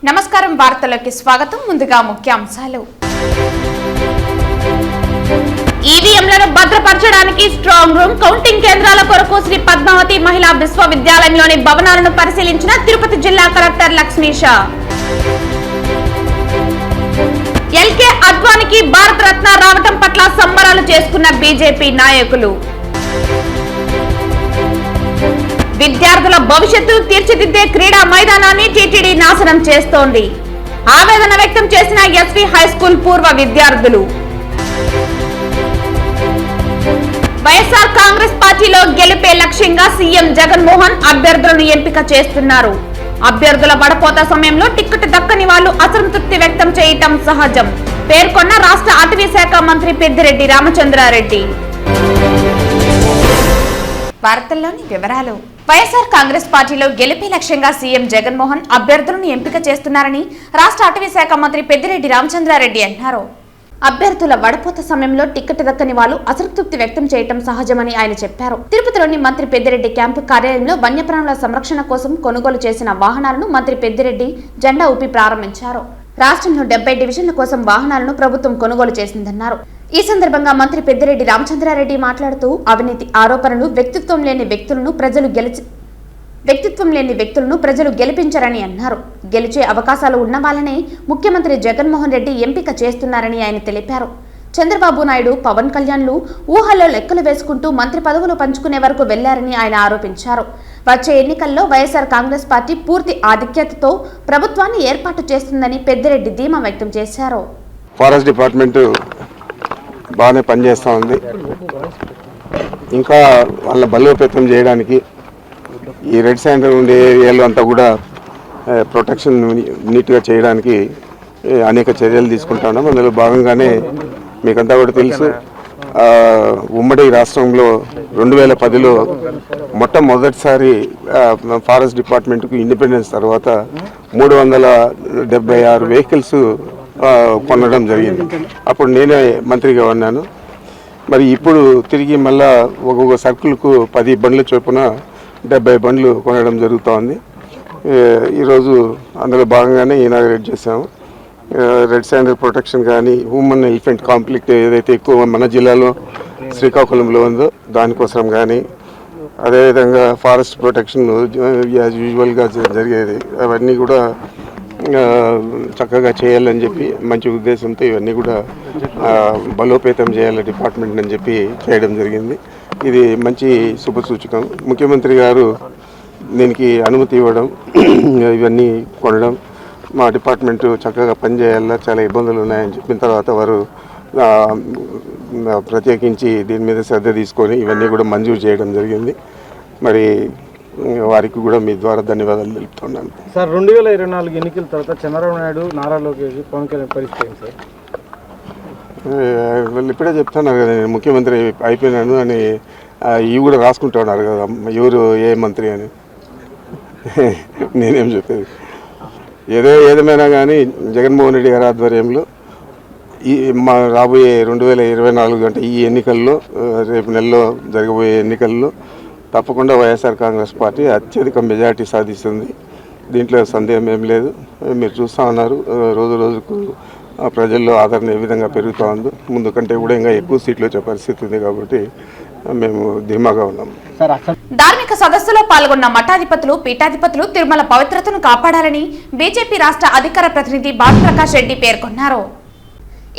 నమస్కారం వార్తలకు స్వాగతం ముందుగా ముఖ్యాంశాలు ఈవీఎంలను భద్రపరచడానికి స్ట్రాంగ్ రూమ్ కౌంటింగ్ కేంద్రాల కొరకు శ్రీ పద్మావతి మహిళా విశ్వవిద్యాలయంలోని భవనాలను పరిశీలించిన తిరుపతి జిల్లా కలెక్టర్ లక్ష్మీష ఎల్కే అద్వానికి భారత రత్న రావటం పట్ల సంబరాలు చేసుకున్న బీజేపీ నాయకులు విద్యార్థుల భవిష్యత్తు తీర్చిదిద్దే క్రీడా మైదానాన్ని టీటీడీ నాశనం చేస్తోంది ఆవేదన వ్యక్తం చేసిన ఎస్వి హైస్కూల్ పూర్వ విద్యార్థులు వైఎస్ఆర్ కాంగ్రెస్ పార్టీలో గెలిపే లక్ష్యంగా సీఎం జగన్మోహన్ అభ్యర్థులను ఎంపిక చేస్తున్నారు అభ్యర్థుల వడపోత సమయంలో టికెట్ దక్కని వాళ్లు అసంతృప్తి వ్యక్తం చేయటం సహజం పేర్కొన్న రాష్ట్ర అటవీ శాఖ మంత్రి పెద్దిరెడ్డి రామచంద్రారెడ్డి. వార్తల్లోని వివరాలు. వైఎస్ఆర్ కాంగ్రెస్ పార్టీలో గెలిపే లక్ష్యంగా సీఎం జగన్మోహన్ అభ్యర్థులను ఎంపిక చేస్తున్నారని రాష్ట్ర అటవీ శాఖ మంత్రి పెద్దిరెడ్డి రామచంద్రారెడ్డి అన్నారు. అభ్యర్థుల వడపోత సమయంలో టికెట్ దక్కని వాళ్లు అసంతృప్తి వ్యక్తం చేయడం సహజమని ఆయన చెప్పారు. తిరుపతిలోని మంత్రి పెద్దిరెడ్డి క్యాంపు కార్యాలయంలో వన్యప్రాణుల సంరక్షణ కోసం కొనుగోలు చేసిన వాహనాలను మంత్రి పెద్దిరెడ్డి జెండా ఊపి ప్రారంభించారు. రాష్ట్రంలో 70 డివిజన్ల కోసం వాహనాలను ప్రభుత్వం కొనుగోలు చేసిందన్నారు. ఈ సందర్భంగా మంత్రి పెద్దిరెడ్డి రామచంద్రారెడ్డి మాట్లాడుతూ అవినీతి ఆరోపణలు వ్యక్తిత్వం లేని వ్యక్తులను ప్రజలు గెలిపించరని అన్నారు. గెలిచే అవకాశాలు ఉన్న వాళ్ళనే ముఖ్యమంత్రి జగన్మోహన్ రెడ్డి ఎంపిక చేస్తున్నారని ఆయన తెలిపారు. చంద్రబాబు నాయుడు, పవన్ కళ్యాణ్లు ఊహల్లో లెక్కలు వేసుకుంటూ మంత్రి పదవులు పంచుకునే వరకు వెళ్లారని ఆయన ఆరోపించారు. వచ్చే ఎన్నికల్లో వైఎస్ఆర్ కాంగ్రెస్ పార్టీ పూర్తి ఆధిక్యతతో ప్రభుత్వాన్ని ఏర్పాటు చేస్తుందని పెద్దిరెడ్డి ధీమా వ్యక్తం చేశారు. ఫారెస్ట్ డిపార్ట్మెంట్ బాగానే పనిచేస్తూ ఉంది. ఇంకా వాళ్ళ బలోపేతం చేయడానికి ఈ రెడ్ శాండ్ ఉండే ఏరియాలో అంతా కూడా ప్రొటెక్షన్ నీట్గా చేయడానికి అనేక చర్యలు తీసుకుంటా ఉన్నాం. అందులో భాగంగానే మీకంతా కూడా తెలుసు, ఉమ్మడి రాష్ట్రంలో 2010లో మొట్టమొదటిసారి ఫారెస్ట్ డిపార్ట్మెంట్కు ఇండిపెండెన్స్ తర్వాత 376 వెహికల్స్ కొనడం జరిగింది. అప్పుడు నేనే మంత్రిగా ఉన్నాను. మరి ఇప్పుడు తిరిగి మళ్ళా ఒక్కొక్క సర్కిల్కు 10 బండ్ల చొప్పున 70 బండ్లు కొనడం జరుగుతోంది. ఈరోజు అందులో భాగంగానే ఇనాగరేట్ చేసాము. రెడ్ శాండ్ ప్రొటెక్షన్ కానీ, హ్యూమన్ ఎలిఫెంట్ కాన్ఫ్లిక్ట్ ఏదైతే ఎక్కువ మన జిల్లాలో శ్రీకాకుళంలో ఉందో దానికోసం కానీ, అదేవిధంగా ఫారెస్ట్ ప్రొటెక్షన్ యాజ్ యూజువల్గా జరిగేది అవన్నీ కూడా చక్కగా చేయాలని చెప్పి మంచి ఉద్దేశంతో ఇవన్నీ కూడా బలోపేతం చేయాలి డిపార్ట్మెంట్ అని చెప్పి చేయడం జరిగింది. ఇది మంచి శుభసూచకం. ముఖ్యమంత్రి గారు దీనికి అనుమతి ఇవ్వడం, ఇవన్నీ కొనడం, మా డిపార్ట్మెంట్ చక్కగా పనిచేయాలా, చాలా ఇబ్బందులు ఉన్నాయని చెప్పిన తర్వాత వారు ప్రత్యేకించి దీని మీద శ్రద్ధ తీసుకొని ఇవన్నీ కూడా మంజూరు చేయడం జరిగింది. మరి వారికి కూడా మీ ద్వారా ధన్యవాదాలు తెలుపుతున్నాను. సార్, 2024 ఎన్నికల తర్వాత చంద్రబాబు నాయుడు, నారా లోకేష్, పవన్ కళ్యాణ్ పరిస్థితి సార్? వాళ్ళు ఇప్పుడే చెప్తున్నారు కదా, నేను ముఖ్యమంత్రి అయిపోయినాను అని. ఇవి కూడా రాసుకుంటూ ఉన్నారు కదా ఎవరు ఏ మంత్రి అని. నేనేం చెప్పేది, ఏదేమైనా కానీ జగన్మోహన్ రెడ్డి గారి ఆధ్వర్యంలో ఈ మా రాబోయే 2024 అంటే ఈ ఎన్నికల్లో, రేపు నెలలో జరగబోయే ఎన్నికల్లో తప్పకుండా వైఎస్ఆర్ కాంగ్రెస్ పార్టీ అత్యధిక మెజారిటీ సాధిస్తుంది. దీంట్లో సందేహం ఏం లేదు. మీరు చూస్తూ ఉన్నారు, రోజు రోజుకు ప్రజల్లో ఆదరణ ఏ విధంగా పెరుగుతూ ఉందో. ముందు కంటే కూడా ఇంకా ఎక్కువ సీట్లు వచ్చే పరిస్థితి ఉంది కాబట్టి మేము ధీమాగా ఉన్నాం. ధార్మిక సదస్సులో పాల్గొన్న మఠాధిపతులు, పీఠాధిపతులు తిరుమల పవిత్రతను కాపాడాలని బీజేపీ రాష్ట్ర అధికార ప్రతినిధి భానుప్రకాష్ రెడ్డి పేర్కొన్నారు.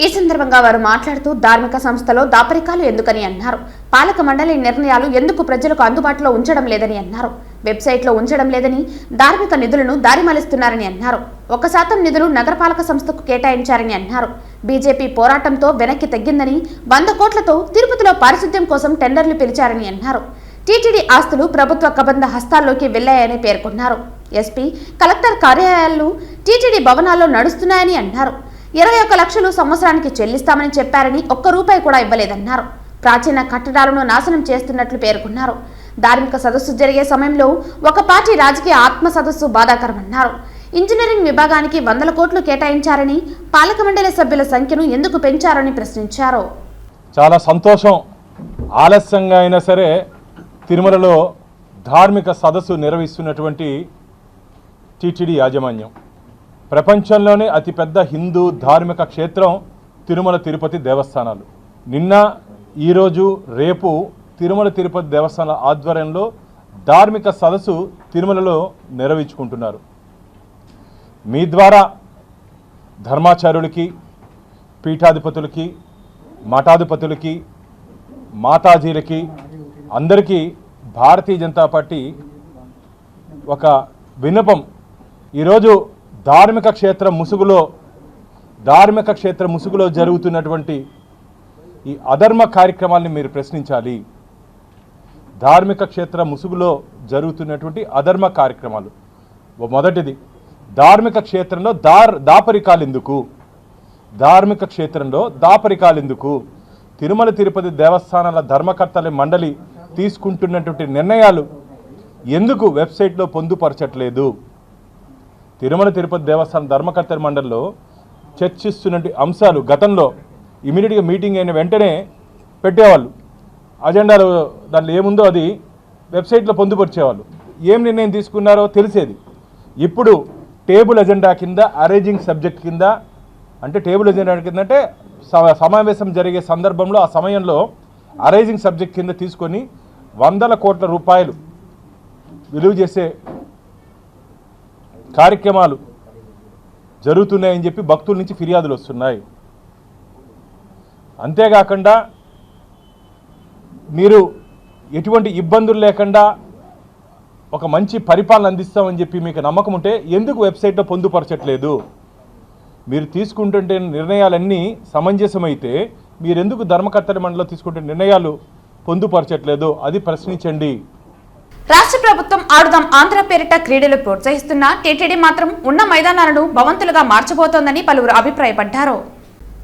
ఈ సందర్భంగా వారు మాట్లాడుతూ ధార్మిక సంస్థలో దాపరికాలు ఎందుకని అన్నారు. పాలక మండలి నిర్ణయాలు ఎందుకు ప్రజలకు అందుబాటులో ఉంచడం లేదని అన్నారు. వెబ్సైట్లో ఉంచడం లేదని, ధార్మిక నిధులను దారి మళ్లిస్తున్నారని అన్నారు. 1% నిధులు నగరపాలక సంస్థకు కేటాయించారని అన్నారు. బీజేపీ పోరాటంతో వెనక్కి తగ్గిందని, 100 కోట్లతో తిరుపతిలో పారిశుద్ధ్యం కోసం టెండర్లు పిలిచారని అన్నారు. టీటీడీ ఆస్తులు ప్రభుత్వ కబంధ హస్తాల్లోకి వెళ్లాయని పేర్కొన్నారు. ఎస్పీ, కలెక్టర్ కార్యాలయాలు టీటీడీ భవనాల్లో నడుస్తున్నాయని అన్నారు. 21 లక్షలు సంవత్సరానికి చెల్లిస్తామని చెప్పారని, 1 రూపాయి కూడా ఇవ్వలేదన్నారు. ప్రాచీన కట్టడాలను నాశనం చేస్తున్నట్లు పేర్కొన్నారు. ధార్మిక సదస్సు జరిగే సమయంలో ఒక పార్టీ రాజకీయ ఆత్మ సదస్సు బాధాకరమన్నారు. ఇంజనీరింగ్ విభాగానికి 100 కోట్లు కేటాయించారని, పాలక మండలి సభ్యుల సంఖ్యను ఎందుకు పెంచారని ప్రశ్నించారు. చాలా సంతోషం. ఆలస్యంగా అయినా సరే తిరుమలలో ధార్మిక సదస్సు నిర్వహిస్తున్నటువంటి టీటీడీ యాజమాన్యం ప్రపంచంలోనే అతిపెద్ద హిందూ ధార్మిక క్షేత్రం తిరుమల తిరుపతి దేవస్థానాలు. నిన్న, ఈరోజు, రేపు తిరుమల తిరుపతి దేవస్థానాల ఆధ్వర్యంలో ధార్మిక సదస్సు తిరుమలలో నిర్వహించుకుంటున్నారు. మీ ద్వారా ధర్మాచార్యులకి, పీఠాధిపతులకి, మఠాధిపతులకి, మాతాజీలకి అందరికీ భారతీయ జనతా పార్టీ ఒక విన్నపం. ఈరోజు ధార్మిక క్షేత్ర ముసుగులో జరుగుతున్నటువంటి ఈ అధర్మ కార్యక్రమాల్ని మీరు ప్రశ్నించాలి. ధార్మిక క్షేత్ర ముసుగులో జరుగుతున్నటువంటి అధర్మ కార్యక్రమాలు. మొదటిది, ధార్మిక క్షేత్రంలో దాపరికాలు ఎందుకు? ధార్మిక క్షేత్రంలో దాపరికాలు ఎందుకు? తిరుమల తిరుపతి దేవస్థానాల ధర్మకర్తల మండలి తీసుకుంటున్నటువంటి నిర్ణయాలు ఎందుకు వెబ్సైట్లో పొందుపరచట్లేదు? తిరుమల తిరుపతి దేవస్థానం ధర్మకర్తల మండలిలో చర్చిస్తున్నటువంటి అంశాలు గతంలో ఇమీడియట్గా మీటింగ్ అయిన వెంటనే పెట్టేవాళ్ళు. అజెండాలో దాంట్లో ఏముందో అది వెబ్సైట్లో పొందుపరిచేవాళ్ళు. ఏం నిర్ణయం తీసుకున్నారో తెలిసేది. ఇప్పుడు టేబుల్ ఎజెండా కింద, అరేంజింగ్ సబ్జెక్ట్ కింద, అంటే టేబుల్ ఎజెండా కింద అంటే సమావేశం జరిగే సందర్భంలో ఆ సమయంలో అరేంజింగ్ సబ్జెక్ట్ కింద తీసుకొని 100 కోట్ల రూపాయలు విలువ చేసే కార్యక్రమాలు జరుగుతున్నాయని చెప్పి భక్తుల నుంచి ఫిర్యాదులు వస్తున్నాయి. అంతేకాకుండా మీరు ఎటువంటి ఇబ్బందులు లేకుండా ఒక మంచి పరిపాలన అందిస్తామని చెప్పి మీకు నమ్మకం ఉంటే ఎందుకు వెబ్సైట్లో పొందుపరచట్లేదు? మీరు తీసుకుంటుంటే నిర్ణయాలన్నీ సమంజసమైతే మీరెందుకు ధర్మకర్తల మండలిలో తీసుకుంటే నిర్ణయాలు పొందుపరచట్లేదు? అది ప్రశ్నించండి. రాష్ట్ర ప్రభుత్వం ఆడుదాం ఆంధ్ర పేరిట క్రీడలు ప్రోత్సహిస్తున్న టీటీడీ మాత్రం ఉన్న మైదానాలను భవంతులుగా మార్చబోతోందని పలువురు అభిప్రాయపడ్డారు.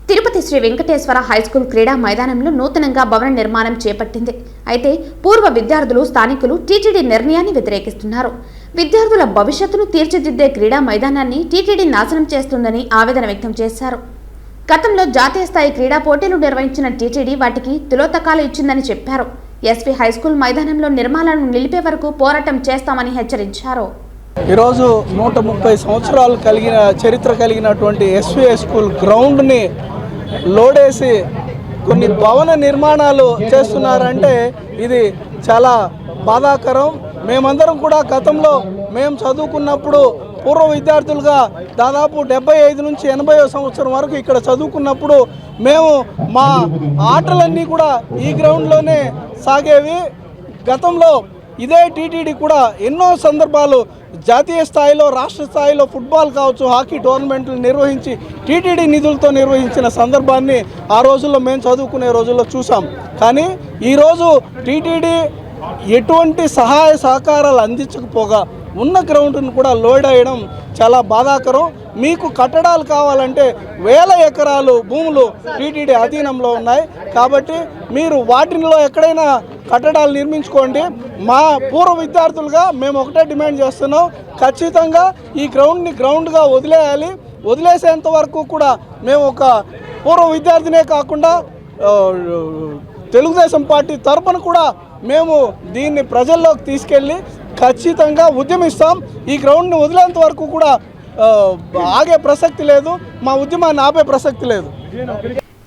తిరుపతి శ్రీ వెంకటేశ్వర హైస్కూల్ క్రీడా మైదానంలో నూతనంగా భవన నిర్మాణం చేపట్టింది. అయితే పూర్వ విద్యార్థులు, స్థానికులు టీటీడీ నిర్ణయాన్ని వ్యతిరేకిస్తున్నారు. విద్యార్థుల భవిష్యత్తును తీర్చిదిద్దే క్రీడా మైదానాన్ని టీటీడీ నాశనం చేస్తుందని ఆవేదన వ్యక్తం చేశారు. గతంలో జాతీయ స్థాయి క్రీడా పోటీలు నిర్వహించిన టీటీడీ వాటికి తిలోతకాలు ఇచ్చిందని చెప్పారు. ఎస్వి హైస్కూల్ మైదానంలో నిర్మాణాలను నిలిపే వరకు పోరాటం చేస్తామని హెచ్చరించారు. ఈరోజు 130 సంవత్సరాలు చరిత్ర కలిగినటువంటి ఎస్వి హైస్కూల్ గ్రౌండ్ని లోడేసి కొన్ని భవన నిర్మాణాలు చేస్తున్నారంటే ఇది చాలా బాధాకరం. మేమందరం కూడా గతంలో మేము చదువుకున్నప్పుడు పూర్వ విద్యార్థులుగా దాదాపు 75 నుంచి 80వ సంవత్సరం వరకు ఇక్కడ చదువుకున్నప్పుడు మేము మా ఆటలన్నీ కూడా ఈ గ్రౌండ్లోనే సాగేవి. గతంలో ఇదే టీటీడీ కూడా ఎన్నో సందర్భాలు జాతీయ స్థాయిలో, రాష్ట్ర స్థాయిలో ఫుట్బాల్ కావచ్చు, హాకీ టోర్నమెంట్లు నిర్వహించి టీటీడీ నిధులతో నిర్వహించిన సందర్భాన్ని ఆ రోజుల్లో మేము చదువుకునే రోజుల్లో చూసాం. కానీ ఈరోజు టీటీడీ ఎటువంటి సహాయ సహకారాలు అందించకపోగా ఉన్న గ్రౌండ్ను కూడా లోడ్ అయ్యడం చాలా బాధాకరం. మీకు కట్టడాలు కావాలంటే 1000 ఎకరాలు భూములు టీటీడీ అధీనంలో ఉన్నాయి. కాబట్టి మీరు వాటిలో ఎక్కడైనా కట్టడాలు నిర్మించుకోండి. మా పూర్వ విద్యార్థులుగా మేము ఒకటే డిమాండ్ చేస్తున్నాం, ఖచ్చితంగా ఈ గ్రౌండ్ని గ్రౌండ్గా వదిలేయాలి. వదిలేసేంత వరకు కూడా మేము ఒక పూర్వ విద్యార్థినే కాకుండా తెలుగుదేశం పార్టీ తరపున కూడా మేము దీన్ని ప్రజల్లోకి తీసుకెళ్ళి ఖచ్చితంగా ఉద్యమిస్తాం. ఈ గ్రౌండ్ని వదిలేంత వరకు కూడా ఆగే ప్రసక్తి లేదు, మా ఉద్యమాన్ని ఆపే ప్రసక్తి లేదు.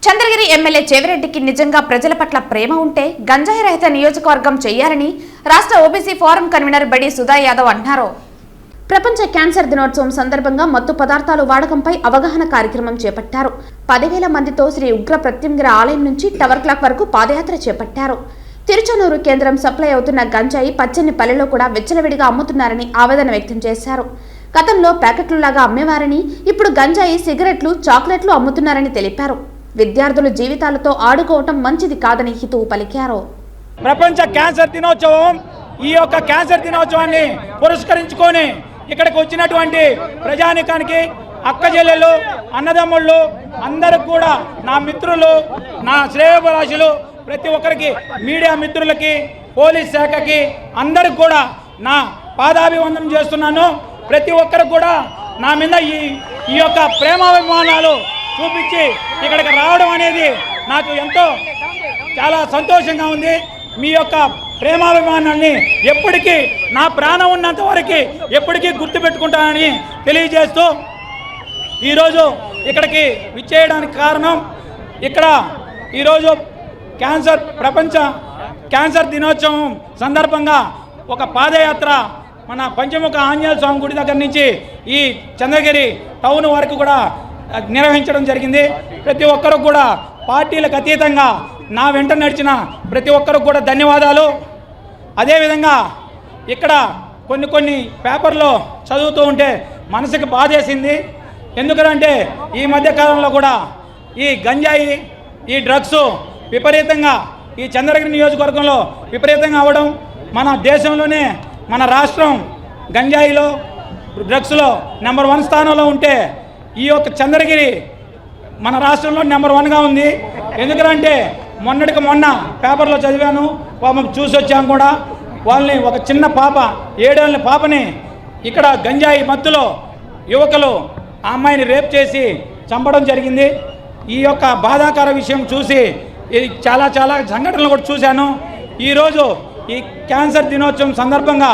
చంద్రగిరి ఎమ్మెల్యే చెవిరెడ్డికి నిజంగా ప్రజల పట్ల ప్రేమ ఉంటే గంజాయి రహిత నియోజకవర్గం చేయాలని రాష్ట్ర ఓబీసీ ఫోరం కన్వీనర్ బడి సుధా యాదవ్ అన్నారు. ప్రపంచ క్యాన్సర్ దినోత్సవం సందర్భంగా మత్తు పదార్థాలు వాడకంపై అవగాహన కార్యక్రమం చేపట్టారు. 10,000 మందితో శ్రీ ఉగ్ర ప్రత్యంగిర ఆలయం నుంచి టవర్ క్లాక్ వరకు పాదయాత్ర చేపట్టారు. తిరుచనూరు కేంద్రం సప్లై అవుతున్న గంజాయి పచ్చని పల్లెలో కూడా విచ్చలవిడిగా అమ్ముతున్నారని ఆవేదన వ్యక్తం చేశారు. గతంలో ప్యాకెట్లులాగా అమ్మేవారని ఇప్పుడు గంజాయి, సిగరెట్లు, చాక్లెట్లు అమ్ముతున్నారని తెలిపారు. విద్యార్థుల జీవితాలతో ఆడుకోవటం మంచిది కాదని హితవు పలికారు. ప్రపంచ క్యాన్సర్ దినోత్సవం, ఈ యొక్క క్యాన్సర్ దినోత్సవాన్ని పురస్కరించుకొని ఇక్కడికి వచ్చినటువంటి ప్రజానికానికి, అక్క చెల్లెలు, అన్నదమ్ముళ్ళు అందరికి కూడా, నా మిత్రులు, నా శ్రేయోభిలాషులు, ప్రతి ఒక్కరికి, మీడియా మిత్రులకి, పోలీస్ శాఖకి అందరికి కూడా నా పాదాభివందనం చేస్తున్నాను. ప్రతి ఒక్కరికి కూడా నా మీద ఈ యొక్క ప్రేమాభిమానాలు చూపించి ఇక్కడికి రావడం అనేది నాకు ఎంతో చాలా సంతోషంగా ఉంది. మీ యొక్క ప్రేమాభిమానాన్ని ఎప్పటికీ, నా ప్రాణం ఉన్నంత వరకు ఎప్పటికీ గుర్తుపెట్టుకుంటానని తెలియజేస్తూ ఈరోజు ఇక్కడికి విచ్చేయడానికి కారణం ఇక్కడ ఈరోజు ప్రపంచ క్యాన్సర్ దినోత్సవం సందర్భంగా ఒక పాదయాత్ర మన పంచముఖ ఆంజనేయ స్వామి గుడి దగ్గర నుంచి ఈ చంద్రగిరి టౌన్ వరకు కూడా నిర్వహించడం జరిగింది. ప్రతి ఒక్కరు కూడా పార్టీలకు అతీతంగా నా వెంట నడిచిన ప్రతి ఒక్కరికి కూడా ధన్యవాదాలు. అదేవిధంగా ఇక్కడ కొన్ని పేపర్లో చదువుతూ ఉంటే మనసుకి బాధేసింది. ఎందుకంటే ఈ మధ్యకాలంలో కూడా ఈ గంజాయి, ఈ డ్రగ్స్ విపరీతంగా ఈ చంద్రగిరి నియోజకవర్గంలో విపరీతంగా అవ్వడం, మన దేశంలోనే మన రాష్ట్రం గంజాయిలో డ్రగ్స్లో నెంబర్ 1 స్థానంలో ఉంటే ఈ యొక్క చంద్రగిరి మన రాష్ట్రంలో నెంబర్ 1గా ఉంది. ఎందుకంటే మొన్నటికి మొన్న పేపర్లో చదివాను, చూసి వచ్చాము కూడా. వాళ్ళని ఒక చిన్న పాప 7 ఏళ్ళ పాపని ఇక్కడ గంజాయి మత్తులో యువకులు ఆ అమ్మాయిని రేప్ చేసి చంపడం జరిగింది. ఈ యొక్క బాధాకర విషయం చూసి చాలా సంఘటనలు కూడా చూశాను. ఈరోజు ఈ క్యాన్సర్ దినోత్సవం సందర్భంగా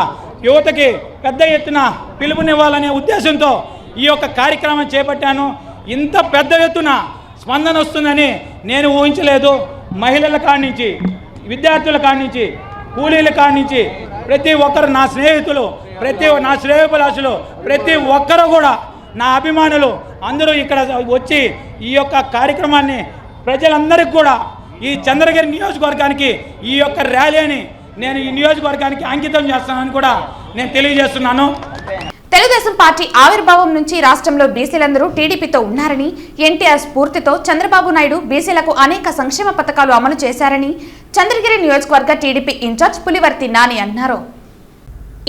యువతకి పెద్ద ఎత్తున పిలుపునివ్వాలనే ఉద్దేశంతో ఈ యొక్క కార్యక్రమం చేపట్టాను. ఇంత పెద్ద ఎత్తున స్పందన వస్తుందని నేను ఊహించలేదు. మహిళల కాడి నుంచి, విద్యార్థుల కాడి నుంచి, కూలీల కాడి నుంచి ప్రతి ఒక్కరు, నా స్నేహితులు, నా శ్రేయోభిలాషులు, ప్రతి ఒక్కరు కూడా నా అభిమానులు అందరూ ఇక్కడ వచ్చి ఈ యొక్క కార్యక్రమాన్ని ప్రజలందరికీ కూడా ఈ చంద్రగిరి నియోజకవర్గానికి ఈ యొక్క ర్యాలీని నేను ఈ నియోజకవర్గానికి అంకితం చేస్తానని కూడా నేను తెలియజేస్తున్నాను. తెలుగుదేశం పార్టీ ఆవిర్భావం నుంచి రాష్ట్రంలో బీసీలందరూ టీడీపీతో ఉన్నారని, ఎన్టీఆర్ స్ఫూర్తితో చంద్రబాబు నాయుడు బీసీలకు అనేక సంక్షేమ పథకాలు అమలు చేశారని చంద్రగిరి నియోజకవర్గ టీడీపీ ఇన్ఛార్జ్ పులివర్తి నాని అన్నారు.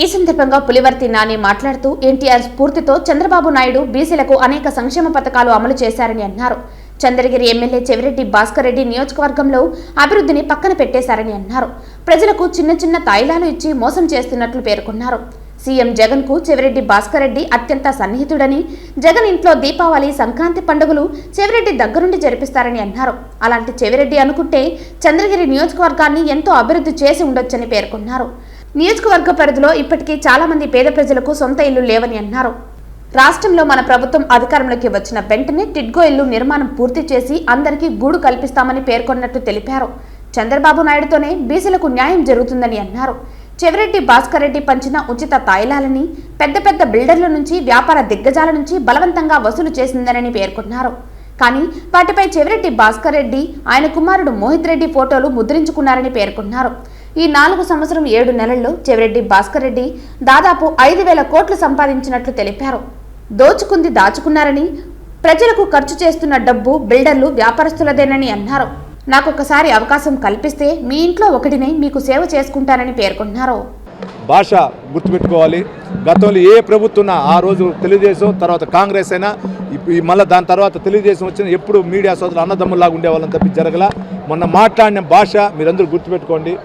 ఈ సందర్భంగా పులివర్తి నాని మాట్లాడుతూ ఎన్టీఆర్ స్ఫూర్తితో చంద్రబాబు నాయుడు బీసీలకు అనేక సంక్షేమ పథకాలు అమలు చేశారని అన్నారు. చంద్రగిరి ఎమ్మెల్యే చెవిరెడ్డి భాస్కర్ రెడ్డి నియోజకవర్గంలో అభివృద్ధిని పక్కన పెట్టేశారని అన్నారు. ప్రజలకు చిన్న తాయిలాలు ఇచ్చి మోసం చేస్తున్నట్లు పేర్కొన్నారు. సీఎం జగన్ కు చెవిరెడ్డి భాస్కర్ రెడ్డి అత్యంత సన్నిహితుడని, జగన్ ఇంట్లో దీపావళి, సంక్రాంతి పండుగలు చెవిరెడ్డి దగ్గరుండి జరిపిస్తారని అన్నారు. అలాంటి చెవిరెడ్డి అనుకుంటే చంద్రగిరి నియోజకవర్గాన్ని ఎంతో అభివృద్ధి చేసి ఉండొచ్చని పేర్కొన్నారు. నియోజకవర్గ పరిధిలో ఇప్పటికీ చాలా మంది పేద ప్రజలకు సొంత ఇల్లు లేవని అన్నారు. రాష్ట్రంలో మన ప్రభుత్వం అధికారంలోకి వచ్చిన వెంటనే టిడ్గో ఇల్లు నిర్మాణం పూర్తి చేసి అందరికీ గూడు కల్పిస్తామని పేర్కొన్నట్టు తెలిపారు. చంద్రబాబు నాయుడుతోనే బీసీలకు న్యాయం జరుగుతుందని అన్నారు. చెవిరెడ్డి భాస్కర్ రెడ్డి పంచిన ఉచిత తాయిలాలని పెద్ద బిల్డర్ల నుంచి, వ్యాపార దిగ్గజాల నుంచి బలవంతంగా వసూలు చేసిందనని పేర్కొన్నారు. కానీ వాటిపై చెవిరెడ్డి భాస్కర్ రెడ్డి, ఆయన కుమారుడు మోహిత్ రెడ్డి ఫోటోలు ముద్రించుకున్నారని పేర్కొన్నారు. ఈ 4 సంవత్సరం 7 నెలల్లో చెవిరెడ్డి భాస్కర్ రెడ్డి దాదాపు 5,000 కోట్లు సంపాదించినట్లు తెలిపారు. దోచుకుంది దాచుకున్నారని, ప్రజలకు ఖర్చు చేస్తున్న డబ్బు బిల్డర్లు, వ్యాపారస్తులదేనని అన్నారు. నాకొకసారి అవకాశం కల్పిస్తే మీ ఇంట్లో ఒకటినే మీకు సేవ చేసుకుంటానని పేర్కొన్నారు. భాష గుర్తుపెట్టుకోవాలి. గతంలో ఏ ప్రభుత్వం ఆ రోజు తెలుగుదేశం, తర్వాత కాంగ్రెస్ అయినా, మళ్ళీ దాని తర్వాత తెలుగుదేశం వచ్చిన ఎప్పుడు మీడియా సోదరులు అన్నదమ్ములాగా ఉండేవాళ్ళని తప్పి జరగల. మొన్న మాట్లాడిన భాష మీరందరూ గుర్తుపెట్టుకోండి.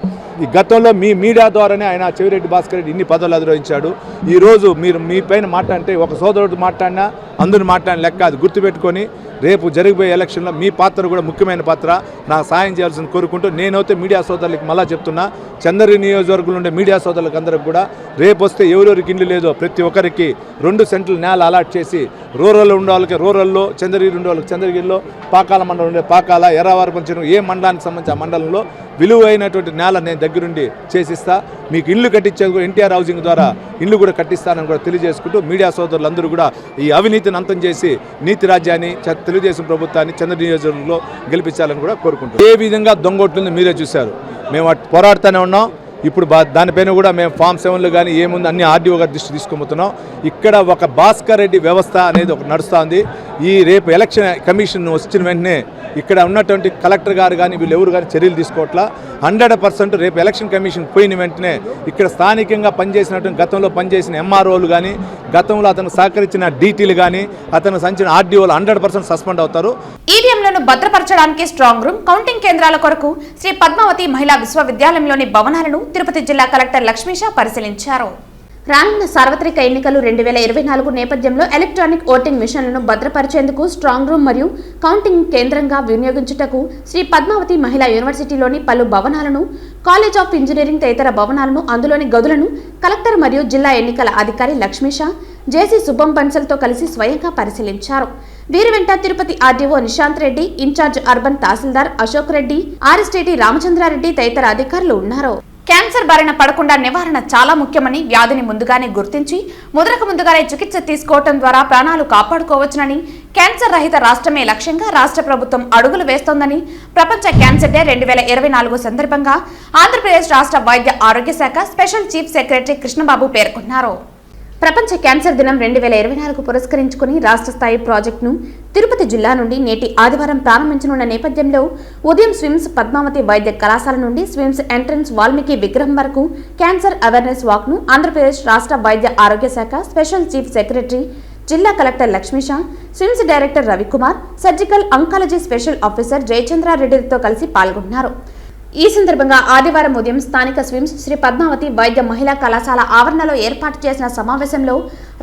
ఈ గతంలో మీ మీడియా ద్వారానే ఆయన చెవిరెడ్డి భాస్కర్ రెడ్డి ఇన్ని పదవులు అధిరోహించాడు. ఈరోజు మీరు మీ పైన మాట్లాడితే ఒక సోదరుడు మాట్లాడినా అందరూ మాట్లాడిన లెక్క. అది గుర్తుపెట్టుకొని రేపు జరిగిపోయే ఎలక్షన్లో మీ పాత్ర కూడా ముఖ్యమైన పాత్ర. నాకు సాయం చేయాల్సింది కోరుకుంటూ నేనైతే మీడియా సోదరులకి మళ్ళా చెప్తున్నా, చంద్రగిరి నియోజకవర్గంలో ఉండే మీడియా సోదరులకు అందరికి కూడా రేపు వస్తే ఎవరెవరికి ఇండ్లు లేదో ప్రతి ఒక్కరికి 2 సెంట్లు నేల అలాట్ చేసి, రూరల్లో ఉండే వాళ్ళకి రూరల్లో, చంద్రగిరి ఉండే వాళ్ళకి చంద్రగిరిలో, పాకాల మండలం ఉండే పాకాల, ఎర్రవారి పంచడం ఏ మండలానికి సంబంధించి ఆ మండలంలో విలువైనటువంటి నేల నేను దగ్గరుండి చేసిస్తా. మీకు ఇల్లు కట్టించేది కూడా ఎన్టీఆర్ హౌసింగ్ ద్వారా ఇల్లు కూడా కట్టిస్తానని కూడా తెలియజేసుకుంటూ మీడియా సోదరులందరూ కూడా ఈ అవినీతిని అంతం చేసి నీతి రాజ్యాన్ని, తెలుగుదేశం ప్రభుత్వాన్ని చంద్ర నియోజకవర్గంలో గెలిపించాలని కూడా కోరుకుంటున్నాం. ఏ విధంగా దొంగొట్లుంది మీరే చూశారు. మేము పోరాడుతూనే ఉన్నాం. ఇప్పుడు దానిపైన కూడా మేము ఫామ్ 7లో కానీ ఏముంది అన్ని ఆర్డీఓ గారి దృష్టి తీసుకుపోతున్నాం. ఇక్కడ ఒక భాస్కర్ రెడ్డి వ్యవస్థ అనేది ఒకటి నడుస్తుంది. ఈ రేపు ఎలక్షన్ కమిషన్ వచ్చిన వెంటనే ఇక్కడ ఉన్నటువంటి కలెక్టర్ గారు కానీ వీళ్ళు ఎవరు కానీ చర్యలు తీసుకోవట్లా. 100% రేపు ఎలక్షన్ కమిషన్ పోయిన వెంటనే ఇక్కడ స్థానికంగా పనిచేసినటువంటి గతంలో పనిచేసిన ఎంఆర్ఓలు కానీ, గతంలో అతను సహకరించిన డీటీలు కానీ, అతను సంచిన ఆర్డీఓలు 100% సస్పెండ్ అవుతారు. ఈవీఎంలను భద్రపరచడానికి స్ట్రాంగ్ రూమ్, కౌంటింగ్ కేంద్రాల కొరకు శ్రీ పద్మావతి మహిళా విశ్వవిద్యాలయంలోని భవనాలను తిరుపతి జిల్లా కలెక్టర్ లక్ష్మీషా పరిశీలించారు. రానున్న సార్వత్రిక ఎన్నికలు 2024 నేపథ్యంలో ఎలక్ట్రానిక్ ఓటింగ్ మిషన్లను భద్రపరిచేందుకు స్ట్రాంగ్ రూమ్ మరియు కౌంటింగ్ కేంద్రంగా వినియోగించుటకు శ్రీ పద్మావతి మహిళా యూనివర్సిటీలోని పలు భవనాలను, కాలేజ్ ఆఫ్ ఇంజనీరింగ్ తదితర భవనాలను, అందులోని గదులను కలెక్టర్ మరియు జిల్లా ఎన్నికల అధికారి లక్ష్మీషా జేసీ శుభం బన్సల్తో కలిసి స్వయంగా పరిశీలించారు. వీరి వెంట Tirupati RDO Nishanth Reddy, in charge urban tahsildar Ashok Reddy, RSTT Ramachandra Reddy తదితర అధికారులు ఉన్నారు. క్యాన్సర్ బారిన పడకుండా నివారణ చాలా ముఖ్యమని, వ్యాధిని ముందుగానే గుర్తించి ముందుగానే చికిత్స తీసుకోవడం ద్వారా ప్రాణాలు కాపాడుకోవచ్చునని, క్యాన్సర్ రహిత రాష్ట్రమే లక్ష్యంగా రాష్ట్ర ప్రభుత్వం అడుగులు వేస్తోందని ప్రపంచ క్యాన్సర్ డే 2024 సందర్భంగా ఆంధ్రప్రదేశ్ రాష్ట్ర వైద్య ఆరోగ్య శాఖ స్పెషల్ చీఫ్ సెక్రటరీ కృష్ణబాబు పేర్కొన్నారు. ప్రపంచ క్యాన్సర్ దినం 2024 పురస్కరించుకుని రాష్ట్ర స్థాయి ప్రాజెక్టును తిరుపతి జిల్లా నుండి నేటి ఆదివారం ప్రారంభించనున్న నేపథ్యంలో ఉదయం స్విమ్స్ పద్మావతి వైద్య కళాశాల నుండి స్విమ్స్ ఎంట్రన్స్ వాల్మీకి విగ్రహం వరకు క్యాన్సర్ అవేర్నెస్ వాక్ను ఆంధ్రప్రదేశ్ రాష్ట్ర వైద్య ఆరోగ్య శాఖ స్పెషల్ చీఫ్ సెక్రటరీ జిల్లా collector Lakshmisha, SVIMS director Ravikumar, surgical oncology special officer జయచంద్రారెడ్డితో కలిసి పాల్గొన్నారు. ఈ సందర్భంగా ఆదివారం ఉదయం స్థానిక స్విమ్స్ శ్రీ పద్మావతి వైద్య మహిళా కళాశాల ఆవరణలో ఏర్పాటు చేసిన సమావేశంలో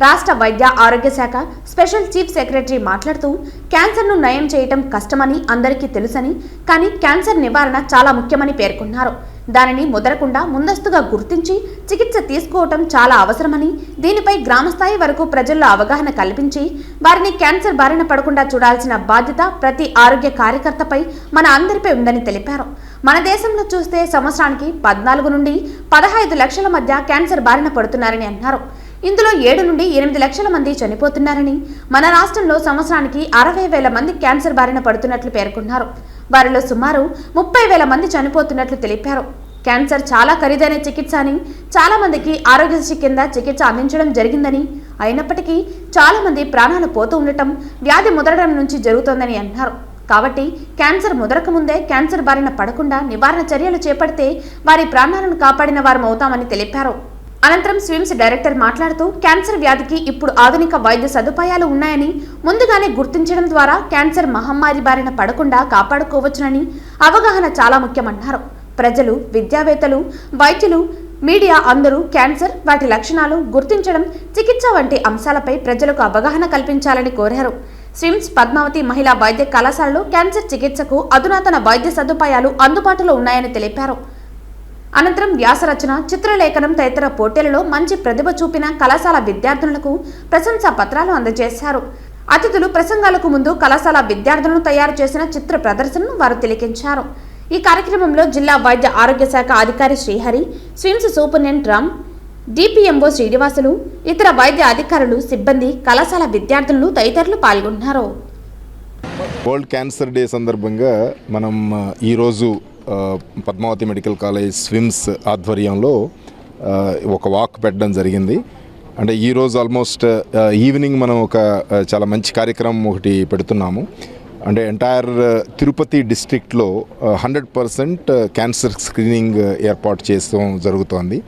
రాష్ట్ర వైద్య ఆరోగ్య శాఖ స్పెషల్ చీఫ్ సెక్రటరీ మాట్లాడుతూ క్యాన్సర్ను నయం చేయటం కష్టమని అందరికీ తెలుసని, కానీ క్యాన్సర్ నివారణ చాలా ముఖ్యమని పేర్కొన్నారు. దానిని ముదరకుండా ముందస్తుగా గుర్తించి చికిత్స తీసుకోవటం చాలా అవసరమని, దీనిపై గ్రామస్థాయి వరకు ప్రజల్లో అవగాహన కల్పించి వారిని క్యాన్సర్ బారిన పడకుండా చూడాల్సిన బాధ్యత ప్రతి ఆరోగ్య కార్యకర్తపై మన అందరిపై ఉందని తెలిపారు. మన దేశంలో చూస్తే సంవత్సరానికి 14 నుండి 15 లక్షల మధ్య క్యాన్సర్ బారిన పడుతున్నారని అన్నారు. ఇందులో 7 నుండి 8 లక్షల మంది చనిపోతున్నారని, మన రాష్ట్రంలో సంవత్సరానికి 60,000 మంది క్యాన్సర్ బారిన పడుతున్నట్లు పేర్కొన్నారు. వారిలో సుమారు 30,000 మంది చనిపోతున్నట్లు తెలిపారు. క్యాన్సర్ చాలా ఖరీదైన చికిత్స అని, చాలా మందికి ఆరోగ్యశ్రీ కింద చికిత్స అందించడం జరిగిందని, అయినప్పటికీ చాలా మంది ప్రాణాలు పోతూ ఉండటం వ్యాధి ముదరడం నుంచి జరుగుతోందని అన్నారు. కాబట్టి క్యాన్సర్ ముదరక ముందే క్యాన్సర్ బారిన పడకుండా నివారణ చర్యలు చేపడితే వారి ప్రాణాలను కాపాడిన వారం అవుతామని తెలిపారు. అనంతరం స్విమ్స్ డైరెక్టర్ మాట్లాడుతూ క్యాన్సర్ వ్యాధికి ఇప్పుడు ఆధునిక వైద్య సదుపాయాలు ఉన్నాయని, ముందుగానే గుర్తించడం ద్వారా క్యాన్సర్ మహమ్మారి బారిన పడకుండా కాపాడుకోవచ్చునని అవగాహన చాలా ముఖ్యమన్నారు. ప్రజలు, విద్యావేత్తలు, వైద్యులు, మీడియా అందరూ క్యాన్సర్, వాటి లక్షణాలు గుర్తించడం, చికిత్స వంటి అంశాలపై ప్రజలకు అవగాహన కల్పించాలని కోరారు. స్విమ్స్ పద్మావతి మహిళా వైద్య కళాశాలలో క్యాన్సర్ చికిత్సకు అధునాతన వైద్య సదుపాయాలు అందుబాటులో ఉన్నాయని తెలిపారు. అనంతరం వ్యాసరచన, చిత్రలేఖనం తదితర పోటీలలో మంచి ప్రతిభ చూపిన కళాశాల విద్యార్థులకు ప్రశంసా పత్రాలు అందజేశారు. అతిథులు ప్రసంగాలకు ముందు కళాశాల విద్యార్థులను తయారు చేసిన చిత్ర ప్రదర్శనను వారు తిలకించారు. ఈ కార్యక్రమంలో జిల్లా వైద్య ఆరోగ్య శాఖ అధికారి శ్రీహరి, స్విమ్స్ సూపరింటెండెంట్ రామ్, డిపిఎంఓ శ్రీనివాసులు, ఇతర వైద్య అధికారులు, సిబ్బంది, కళాశాల విద్యార్థులు తదితరులు పాల్గొన్నారు. వరల్డ్ క్యాన్సర్ డే సందర్భంగా మనం ఈరోజు పద్మావతి మెడికల్ కాలేజ్ స్విమ్స్ ఆధ్వర్యంలో ఒక వాక్ పెట్టడం జరిగింది. అంటే ఈరోజు ఆల్మోస్ట్ ఈవినింగ్ మనం ఒక చాలా మంచి కార్యక్రమం ఒకటి పెడుతున్నాము. అంటే ఎంటైర్ తిరుపతి డిస్ట్రిక్ట్లో 100% క్యాన్సర్ స్క్రీనింగ్ ఏర్పాటు చేయడం జరుగుతోంది.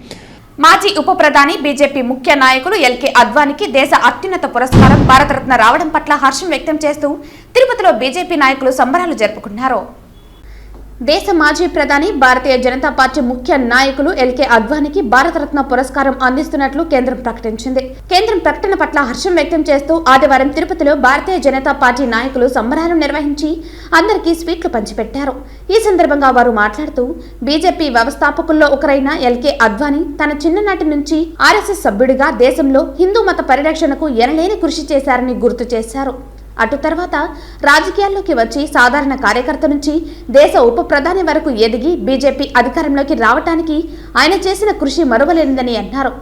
మాజీ ఉప ప్రధాని, బీజేపీ ముఖ్య నాయకులు ఎల్కే అద్వానీకి దేశ అత్యున్నత పురస్కారం భారతరత్న రావడం పట్ల హర్షం వ్యక్తం చేస్తూ తిరుపతిలో బీజేపీ నాయకులు సంబరాలు జరుపుకున్నారు. దేశ మాజీ ప్రధాని, భారతీయ జనతా పార్టీ ముఖ్య నాయకులు ఎల్కే అద్వానీకి భారతరత్న పురస్కారం అందిస్తున్నట్లు కేంద్రం ప్రకటించింది. కేంద్రం ప్రకటన పట్ల హర్షం వ్యక్తం చేస్తూ ఆదివారం తిరుపతిలో భారతీయ జనతా పార్టీ నాయకులు సంబరాలు నిర్వహించి అందరికీ స్వీట్లు పంచిపెట్టారు. ఈ సందర్భంగా వారు మాట్లాడుతూ బీజేపీ వ్యవస్థాపకుల్లో ఒకరైన ఎల్కే అద్వానీ తన చిన్ననాటి నుంచి ఆర్ఎస్ఎస్ సభ్యుడిగా దేశంలో హిందూ మత పరిరక్షణకు ఎనలేని కృషి చేశారని గుర్తు చేశారు. అటు తర్వాత రాజకీయాల్లోకి వచ్చి సాధారణ కార్యకర్త నుంచి దేశ ఉప ప్రధాని వరకు ఎదిగి బీజేపీ అధికారంలోకి రావటానికి ఆయన చేసిన కృషి మరువలేనిదని అన్నారు.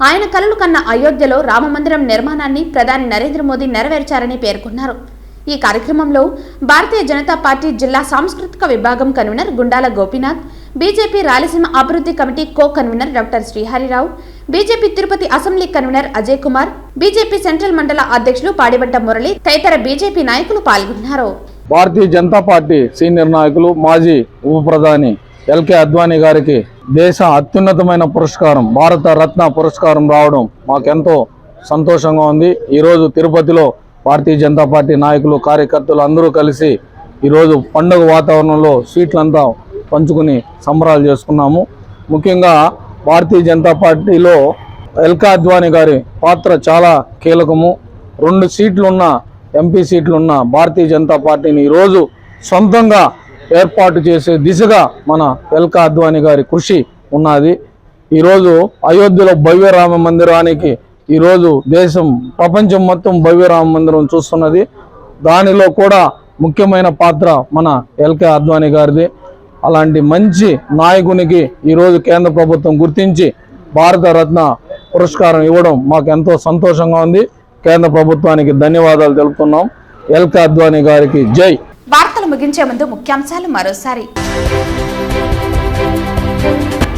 ఆయన కలలు కన్న అయోధ్యలో రామమందిరం నిర్మాణాన్ని ప్రధాని నరేంద్ర మోదీ నెరవేర్చారని పేర్కొన్నారు. ఈ కార్యక్రమంలో భారతీయ జనతా పార్టీ జిల్లా సాంస్కృతిక విభాగం కన్వీనర్ గుండాల గోపీనాథ్, బీజేపీ రాయలసీమ అభివృద్ధి committee co convener doctor Srihari Rao, BJP Tirupati assembly convener Ajay Kumar, BJP central మండల అధ్యక్షులు పాడిబంట మురళి తదితర బీజేపీ నాయకులు పాల్గొన్నారు. భారతీయ జనతా పార్టీ సీనియర్ నాయకులు, మాజీ ఉప ప్రధాని ఎల్కే అద్వానీ గారికి దేశ అత్యున్నతమైన పురస్కారం భారత రత్న పురస్కారం రావడం మాకెంతో సంతోషంగా ఉంది. ఈరోజు తిరుపతిలో భారతీయ జనతా పార్టీ నాయకులు, కార్యకర్తలు అందరూ కలిసి ఈరోజు పండుగ వాతావరణంలో స్వీట్లంతా పంచుకుని సంబరాలు చేసుకున్నాము. ముఖ్యంగా భారతీయ జనతా పార్టీలో ఎల్కే అద్వానీ గారి పాత్ర చాలా కీలకము. 2 సీట్లున్న ఎంపీ సీట్లున్న భారతీయ జనతా పార్టీని ఈరోజు సొంతంగా ఏర్పాటు చేసే దిశగా మన ఎల్కే అద్వానీ గారి కృషి ఉన్నది. ఈరోజు అయోధ్యలో భవ్య రామ మందిరానికి ఈరోజు దేశం ప్రపంచం మొత్తం భవ్య రామ మందిరం చూస్తున్నది. దానిలో కూడా ముఖ్యమైన పాత్ర మన ఎల్కే అద్వానీ గారిది. అలాంటి మంచి నాయకునికి ఈరోజు కేంద్ర ప్రభుత్వం గుర్తించి భారతరత్న పురస్కారం ఇవ్వడం మాకు ఎంతో సంతోషంగా ఉంది. కేంద్ర ప్రభుత్వానికి ధన్యవాదాలు తెలుపుతున్నాం. ఎల్కే అద్వానీ గారికి జై. వార్తలు ముగించే ముందు ముఖ్యాంశాలు మరోసారి.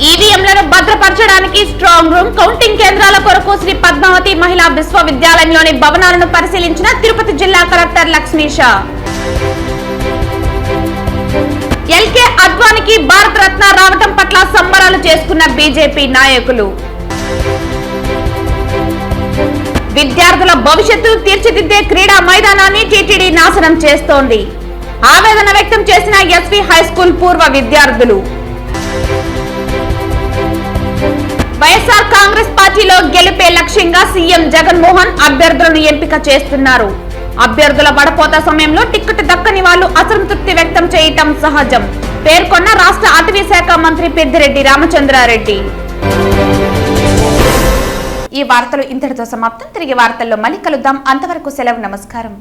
ఈవీఎంలను భద్రపరచడానికి స్ట్రాంగ్ రూమ్, కౌంటింగ్ కేంద్రాల కొరకు శ్రీ పద్మావతి మహిళా విశ్వవిద్యాలయంలోని భవనాలను పరిశీలించిన తిరుపతి జిల్లా కలెక్టర్ లక్ష్మీషా. ఎల్కే అద్వానీకి భారత రత్న రావటం పట్ల సంబరాలు చేసుకున్న బీజేపీ నాయకులు. విద్యార్థుల భవిష్యత్తు తీర్చిదిద్దే క్రీడా మైదానాన్ని టీటీడీ నాశనం చేస్తోంది. ఆవేదన వ్యక్తం చేసిన ఎస్వి హైస్కూల్ పూర్వ విద్యార్థులు. వైఎస్ఆర్ కాంగ్రెస్ పార్టీలో గెలిపే లక్ష్యంగా సీఎం జగన్మోహన్ అభ్యర్థులను ఎంపిక చేస్తున్నారు. అభ్యర్థుల వడపోత సమయంలో టిక్కెట్ దక్కని వాళ్లు అసంతృప్తి వ్యక్తం చేయటం సహజం పేర్కొన్న రాష్ట్ర అటవీ శాఖ మంత్రి పెద్దిరెడ్డి రామచంద్రారెడ్డి. ఈ వార్తలు ఇంతటితో సమాప్తం. తిరిగి వార్తల్లో మళ్ళీ కలుద్దాం. అంతవరకు సెలవు. నమస్కారం.